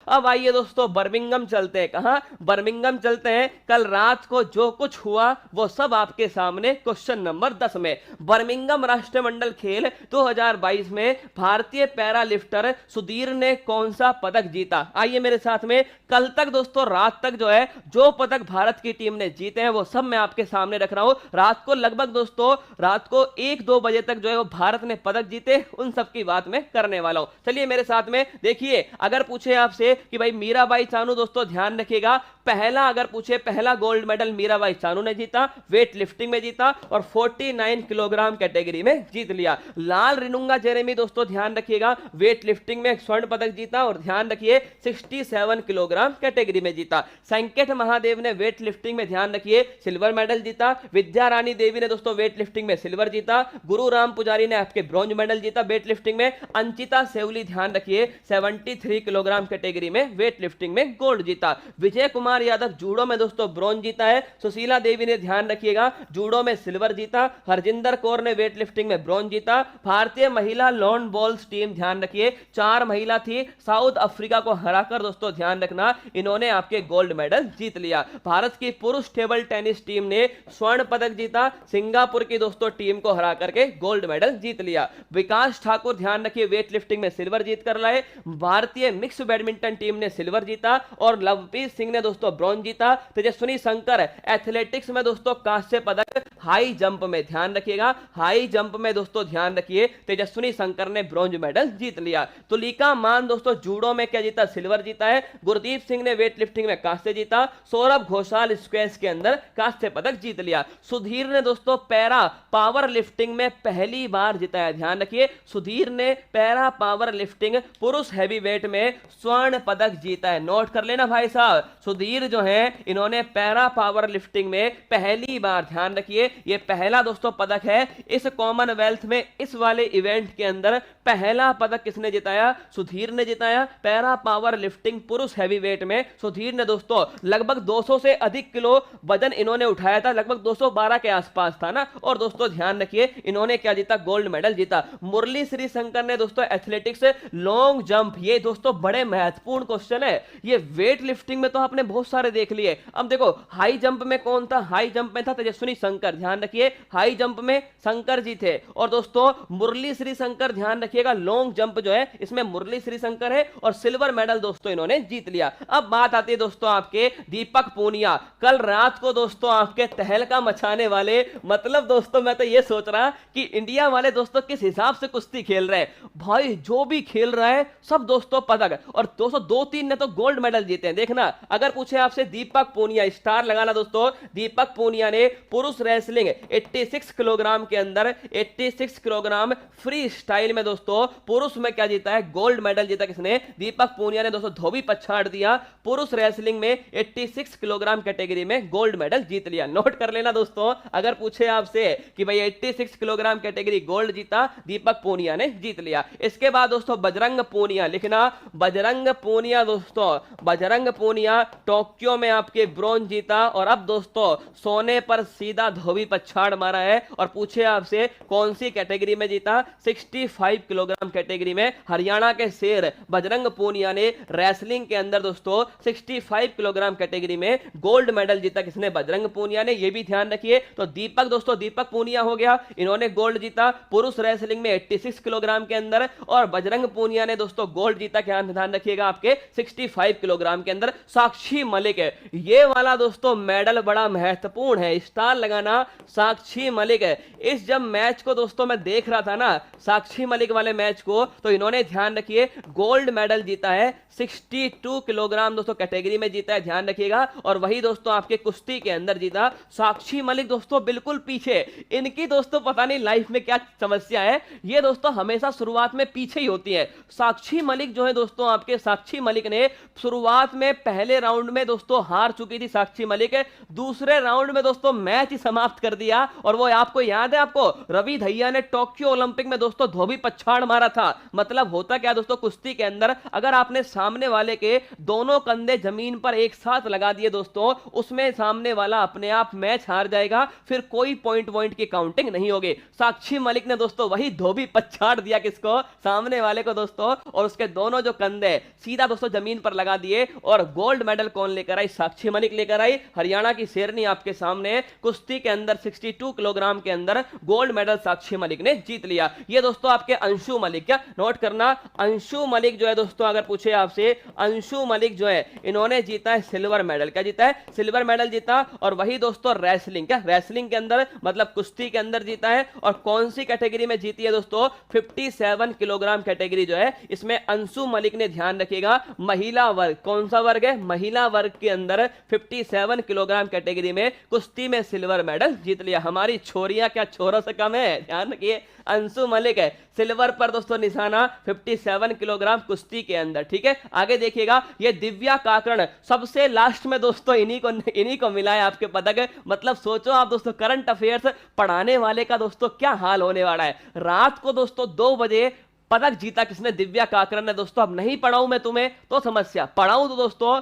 अब आइए दोस्तों बर्मिंघम चलते हैं। कहां? बर्मिंघम चलते हैं। कल रात को जो कुछ हुआ वो सब आपके सामने क्वेश्चन नंबर 10 में। बर्मिंघम राष्ट्रमंडल खेल 2022 में भारतीय पैरा लिफ्टर सुधीर ने कौन सा पदक जीता? आइए मेरे साथ में। कल तक दोस्तों रात तक जो है जो पदक भारत की टीम ने जीते हैं वो सब मैं आपके सामने रख रहा हूं। रात को लगभग दोस्तों रात को 1-2 बजे तक जो है वो भारत ने पदक जीते, उन सब की बात मैं करने वाला हूं। चलिए मेरे साथ में देखिए। अगर पूछे आपसे कि भाई मीराबाई चानू, दोस्तों ध्यान रखिएगा, पहला अगर पूछे पहला गोल्ड मेडल मीराबाई चानू ने जीता, वेट लिफ्टिंग में जीता और 49 किलोग्राम कैटेगरी में जीत लिया। लाल रिनुंगा जेरेमी दोस्तों ध्यान रखिएगा, वेट लिफ्टिंग में स्वर्ण पदक जीता और ध्यान रखिए 67 किलोग्राम कैटेगरी में जीता। संकेत महादेव ने वेट लिफ्टिंग में ध्यान रखिए सिल्वर मेडल जीता। विद्या रानी देवी ने दोस्तों वेट लिफ्टिंग में सिल्वर जीता। गुरु राम पुजारी ने आपके ब्रॉन्ज मेडल जीता वेट लिफ्टिंग में। अंचिता सेवली ध्यान रखिए 73 किलोग्राम कैटेगरी में वेट लिफ्टिंग में गोल्ड जीता। विजय कुमार यादव जूडो में दोस्तों ब्रॉन्ज जीता है। सुशीला देवी ने ध्यान रखिएगा जूडो में सिल्वर जीता। हरजिंदर कौर ने वेट लिफ्टिंग में ब्रॉन्ज जीता। भारतीय महिला लॉन बॉल्स टीम ध्यान रखिए 4 महिला थी, साउथ अफ्रीका को हराकर दोस्तों ध्यान रखना इन्होंने आपके गोल्ड मेडल जीत लिया। भारत की पुरुष टेबल टेनिस टीम ने स्वर्ण पदक जीता, सिंगापुर की दोस्तों टीम को हरा करके गोल्ड मेडल जीत लिया। विकास ठाकुर ध्यान रखिए वेट लिफ्टिंग में सिल्वर जीत कर लाए। भारतीय मिक्स बैडमिंटन टीम ने सिल्वर जीता और लवप्रीत सिंह ने दोस्तों ब्रॉन्ज जीता। तेजस्विनी शंकर एथलेटिक्स में दोस्तों कांस्य पदक, हाई जंप में ध्यान रखिएगा, हाई जंप में दोस्तों ध्यान रखिए तेजस्विनी शंकर ने ब्रॉन्ज मेडल जीत लिया। तुलिका मान दोस्तों जूडो में क्या जीता? सिल्वर जीता है। गुरदीप सिंह ने वेट लिफ्टिंग में कांस्य जीता। सौरभ घोषाल स्क्वैश के अंदर कांस्य पदक जीत लिया। सुधीर ने दोस्तों पैरा पावर लिफ्टिंग में पहली बार जीता है। ध्यान रखिए सुधीर ने पैरा पावर लिफ्टिंग पुरुष हैवीवेट में स्वर्ण पदक जीता है। नोट कर लेना भाई साहब, सुधीर जो है इन्होंने पैरा पावर लिफ्टिंग में पहली बार, ध्यान रखिए ये पहला दोस्तों पदक है इस कॉमनवेल्थ में। इस वाले इवेंट के अंदर पहला पदक किसने जिताया? सुधीर ने जिताया। पैरा पावर लिफ्टिंग पुरुष हैवीवेट में सुधीर ने दोस्तों लगभग 200 से अधिक किलो वजन इन्होंने उठाया था, लगभग 212 के आसपास था ना। और दोस्तों ध्यान रखिए इन्होंने क्या जीता? गोल्ड मेडल जीता। मुरली श्री शंकर ने दोस्तों एथलेटिक्स लॉन्ग जंप, ये दोस्तों बड़े महत्वपूर्ण क्वेश्चन है। ये वेट लिफ्टिंग में तो आपने बहुत सारे देख लिए, अब देखो हाई जंप में कौन था? हाई जंप में था तेजस्विनी शंकर, ध्यान रखिए हाई जंप में शंकर जी थे। और दोस्तों मुरली श्री शंकर ध्यान रखिएगा लॉन्ग जंप जो है इसमें मुरली श्री शंकर है और सिल्वर मेडल दोस्तों इन्होंने जीत लिया। अब बात आती है दोस्तों आपके दीपक पूनिया। कल रात को दोस्तों आपके तहलका मचाने वाले, मतलब दोस्तों मैं तो ये सोच रहा कि इंडिया वाले दोस्तों किस हिसाब से कुश्ती खेल रहे हैं भाई, जो भी खेल रहा है सब दोस्तों पदक। और दोस्तों 2-3 ने तो गोल्ड मेडल जीते हैं। देखना अगर पूछे आपसे दीपक पूनिया, स्टार लगाना दोस्तों, दीपक पूनिया ने पुरुष रेसलिंग 86 किलोग्राम के अंदर 86 किलोग्राम फ्री स्टाइल में दोस्तों पुरुष में क्या जीता है? गोल्ड मेडल जीता। किसने? दीपक पूनिया ने दोस्तों धोबी पछाड़ दिया, पुरुष रेसलिंग में 86 किलोग्राम कैटेगरी में गोल्ड मेडल जीत लिया। नोट कर लेना दोस्तों, अगर पूछे आपसे कि भाई 86 किलोग्राम कैटेगरी गोल्ड जीता दीपक पूनिया ने जीत लिया। इसके बाद दोस्तों बजरंग पूनिया, लिखना बजरंग पूनिया दोस्तों, बजरंग पूनिया टोक्यो में आपके ब्रॉन्ज जीता और अब दोस्तों सोने पर सीधा धोबी पछाड़ मारा है। और पूछे आपसे कौन सी कैटेगरी में जीता? 65 किलोग्राम कैटेगरी में हरियाणा के शेर बजरंग पूनिया ने रेसलिंग के अंदर दोस्तों 65 किलोग्राम कैटेगरी में गोल्ड मेडल जीता। किसने? बजरंग पूनिया ने। यह भी ध्यान रखिए। तो दीपक दोस्तों दीपक पूनिया हो गया, इन्होंने गोल्ड जीता पुरुष रेसलिंग में 86 किलोग्राम के अंदर और बजरंग पूनिया ने दोस्तों गोल्ड जीता। क्या ध्यान रखिएगा आपके 65 किलोग्राम के अंदर। साक्षी मलिक है ये वाला दोस्तों मेडल बड़ा महत्वपूर्ण है, स्टार लगाना साक्षी मलिक है। इस जब मैच को दोस्तों मैं देख रहा था ना, साक्षी मलिक वाले मैच को, तो इन्होंने ध्यान रखिए गोल्ड मेडल जीता है 62 किलोग्राम दोस्तों कैटेगरी में जीता है, ध्यान रखिएगा। और वही दोस्तों आपके कुश्ती के अंदर जीता साक्षी मलिक दोस्तों बिल्कुल पीछे। इनकी दोस्तों पता नहीं लाइफ में क्या समस्या है, ये दोस्तों हमेशा शुरुआत में पीछे ही होती है। साक्षी मलिक जो है दोस्तों आपके, साक्षी मलिक ने शुरुआत में पहले राउंड में दोस्तों हार चुकी थी साक्षी मलिक, दूसरे राउंड में दोस्तों मैच ही समाप्त कर दिया। और वो आपको याद है, आपको रवि धैया ने टोक्यो ओलंपिक में दोस्तों धोबी पछाड़ मारा था। मतलब होता क्या दोस्तों कुश्ती के अंदर, अगर आपने सामने वाले के दोनों कंधे जमीन पर एक साथ लगा दिए दोस्तों, उसमें सामने वाला अपने आप मैच हार जाएगा, फिर कोई पॉइंट की काउंटिंग नहीं होगी। साक्षी मलिक ने दोस्तों वही धोबी पछाड़ दिया किसको? सामने वाले को दोस्तों, और उसके दोनों जो कंधे सीधा दोस्तों जमीन पर लगा दिए। और गोल्ड मेडल कौन लेकर आई? साक्षी मलिक लेकर आई। हरियाणा की शेरनी आपके सामने कुश्ती के अंदर 62 किलोग्राम के अंदर गोल्ड मेडल साक्षी मलिक ने जीत लिया। ये दोस्तों आपके अंशु मलिक, क्या नोट करना, अंशु मलिक जो है दोस्तों, अगर पूछे आपसे, अंशु मलिक जो है इन्होंने जीता है सिल्वर मेडल। क्या जीता है? सिल्वर मेडल जीता। और वही दोस्तों रेसलिंग, क्या रेसलिंग के अंदर मतलब कुश्ती के अंदर जीता है। और कौन सी कैटेगरी में जीती है दोस्तों? 57 किलोग्राम कैटेगरी जो है, इसमें अंशु मलिक ने, ध्यान रखिएगा, महिला वर्ग, कौन सा वर्ग है? महिला वर्ग के अंदर 57 किलोग्राम कैटेगरी में कुश्ती में सिल्वर मेडल जीत लिया। हमारी छोरियां क्या छोरों से कम है? ध्यान रखिए, अंशु मलिक है सिल्वर पर दोस्तों निशाना 57 किलोग्राम कुश्ती के अंदर। ठीक है, आगे देखिएगा, ये दिव्या काकरण सबसे लास्ट में दोस्तों इन्हीं को मिला है आपके पदक। मतलब सोचो आप दोस्तों, करंट अफेयर्स पढ़ाने वाले का दोस्तों क्या हाल होने वाला है। रात को दोस्तों 2 बजे पदक जीता किसने? दिव्या काकरण ने। दोस्तों अब नहीं पढ़ाऊं मैं तुम्हें तो समस्या, पढ़ाऊं तो दोस्तों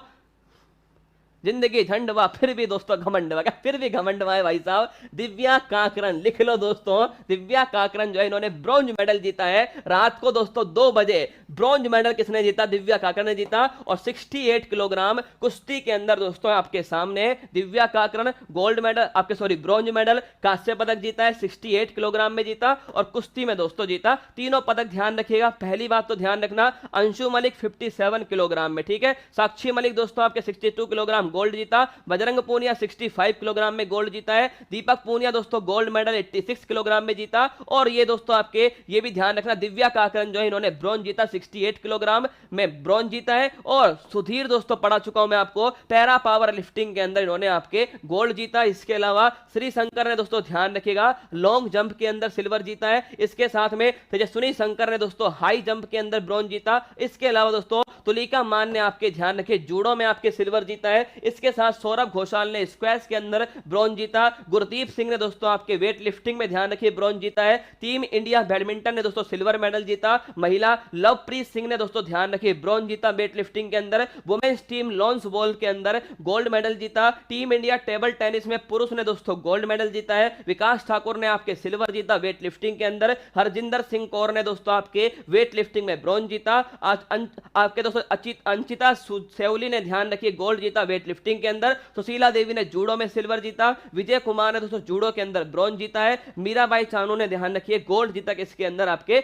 जिंदगी झंडवा, फिर भी दोस्तों घमंडवा, क्या फिर भी घमंडवा है भाई साहब। दिव्या काकरण लिख लो दोस्तों, दिव्या काकरण जो है इन्होंने ब्रॉन्ज मेडल जीता है रात को दोस्तों 2 बजे। ब्रॉन्ज मेडल किसने जीता? दिव्या काकरण ने जीता। और 68 किलोग्राम कुश्ती के अंदर दोस्तों आपके सामने दिव्या काकरण गोल्ड मेडल, आपके सॉरी ब्रॉन्ज मेडल, कांस्य पदक जीता है, 68 किलोग्राम में जीता और कुश्ती में दोस्तों जीता। तीनों पदक ध्यान रखिएगा। पहली बात तो ध्यान रखना, अंशु मलिक 57 किलोग्राम में, ठीक है। साक्षी मलिक दोस्तों आपके 62 किलोग्राम गोल्ड जीता। बजरंग पूनिया 65 किलोग्राम में गोल्ड जीता है। दीपक पूनिया दोस्तों गोल्ड मेडल 86 किलोग्राम में जीता। और ये दोस्तों आपके, ये भी ध्यान रखना, दिव्या काकरण जो है इन्होंने ब्रॉन्ज जीता, 68 किलोग्राम में ब्रॉन्ज जीता है। और सुधीर दोस्तों पढ़ा चुका हूं मैं आपको, पैरा पावर लिफ्टिंग के अंदर इन्होंने आपके गोल्ड जीता। इसके अलावा श्री शंकर ने दोस्तों ध्यान रखिएगा लॉन्ग जंप के अंदर सिल्वर जीता है। इसके साथ में तेजस्विनी शंकर ने दोस्तों हाई जंप के अंदर ब्रॉन्ज जीता। इसके अलावा दोस्तों तुलिका मान ने आपके, ध्यान रखिए, जूडो में आपके सिल्वर जीता है। इसके साथ सौरभ घोषाल ने स्क्वैश के अंदर ब्रॉन्ज जीता। गुरदीप सिंह ने दोस्तों आपके वेट लिफ्टिंग में, ध्यान रखिए, ब्रॉन्ज जीता है। टीम इंडिया बैडमिंटन ने दोस्तों सिल्वर मेडल जीता। महिला लवप्रीत सिंह ने दोस्तों ध्यान रखिए ब्रॉन्ज जीता वेट लिफ्टिंग के अंदर। वुमेन्स टीम लॉन्स बॉल के अंदर गोल्ड मेडल जीता। टीम इंडिया टेबल टेनिस में पुरुष ने दोस्तों गोल्ड मेडल जीता है। विकास ठाकुर ने आपके सिल्वर जीता वेट लिफ्टिंग के अंदर। हरजिंदर सिंह कौर ने दोस्तों आपके वेट लिफ्टिंग में ब्रॉन्ज जीता। आपके दोस्तों अंचिता सेवली ने, ध्यान रखिए, गोल्ड जीता वेट लिफ्टिंग के अंदर। सुशीला देवी ने जूडो में सिल्वर जीता। विजय कुमार ने दोस्तों जूडो के अंदर ब्रॉन्ज जीता है। मीराबाई चानू ने, ध्यान रखिए, गोल्ड जीता किसके अंदर? आपके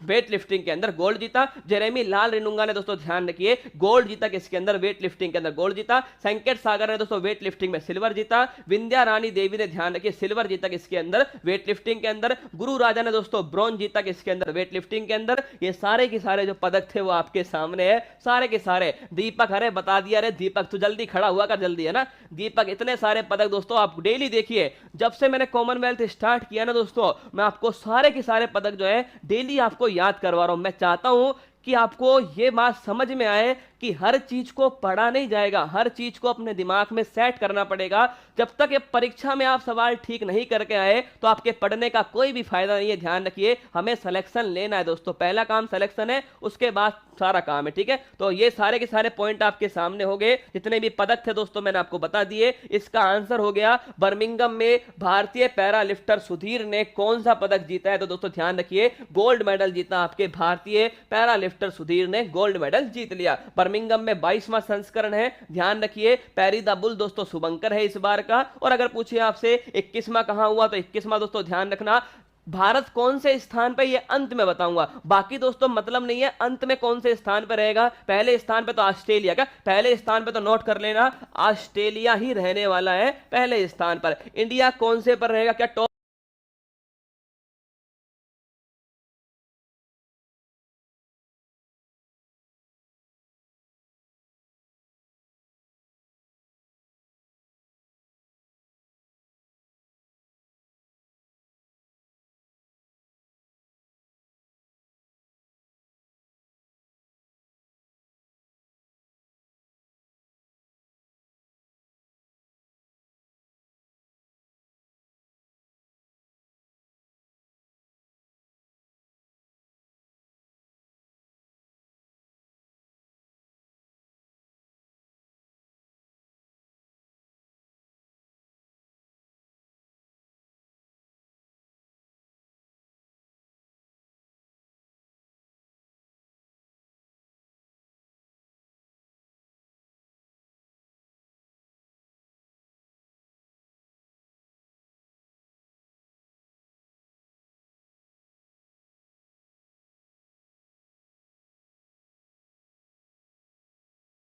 वेट लिफ्टिंग के अंदर गोल्ड जीता। जेरेमी लाल रेनुंगा ने दोस्तों ध्यान रखिए गोल्ड जीता किसके अंदर? वेट लिफ्टिंग के अंदर गोल्ड जीता। संकेत सागर ने दोस्तों वेट लिफ्टिंग में सिल्वर जीता। विंध्या रानी देवी ने, ध्यान रखिए, सिल्वर जीता किसके अंदर? वेट लिफ्टिंग के अंदर। गुरु राजा ने दोस्तों ब्रॉन्ज जीता किसके अंदर? वेट लिफ्टिंग के अंदर। ये सारे के सारे जो पदक थे वो आपके सामने है, सारे के सारे। दीपक, अरे बता दिया रे दीपक, तू जल्दी खड़ा हुआ कर, जल्दी, है ना दीपक। इतने सारे पदक दोस्तों आप डेली देखिए, जब से मैंने कॉमनवेल्थ स्टार्ट किया ना दोस्तों, मैं आपको सारे के सारे पदक जो है डेली आपको याद करवा रहा हूं। मैं चाहता हूं कि आपको ये बात समझ में आए कि हर चीज को पढ़ा नहीं जाएगा, हर चीज को अपने दिमाग में सेट करना पड़ेगा। जब तक ये परीक्षा में आप सवाल ठीक नहीं करके आए तो आपके पढ़ने का कोई भी फायदा नहीं है। ध्यान रखिए, हमें सिलेक्शन लेना है दोस्तों, पहला काम सिलेक्शन है, उसके बाद सारा काम है, ठीक है। तो ये सारे के सारे पॉइंट आपके सामने हो गए, जितने भी पदक थे दोस्तों मैंने आपको बता दिए। इसका आंसर हो गया, बर्मिंघम में भारतीय पैरा लिफ्टर सुधीर ने कौन सा पदक जीता है? तो दोस्तों ध्यान रखिए, गोल्ड मेडल जीता। आपके भारतीय पैरा लिफ्टर सुधीर ने गोल्ड मेडल जीत लिया। बर्मिंघम में 22वां संस्करण है, ध्यान रखिए। पैरी द बुल दोस्तों शुभंकर है इस बार का। और अगर पूछिए आपसे 21वां कहां हुआ, तो 21वां दोस्तों ध्यान रखना, भारत कौन से स्थान पे, ये अंत में बताऊंगा, बाकी दोस्तों मतलब नहीं है, अंत में कौन से स्थान पे रहेगा। पहले स्थान पे तो ऑस्ट्रेलिया, का पहले स्थान पे तो नोट कर लेना, ऑस्ट्रेलिया ही रहने वाला है पहले स्थान पर। इंडिया कौन से पर रहेगा? क्या टॉप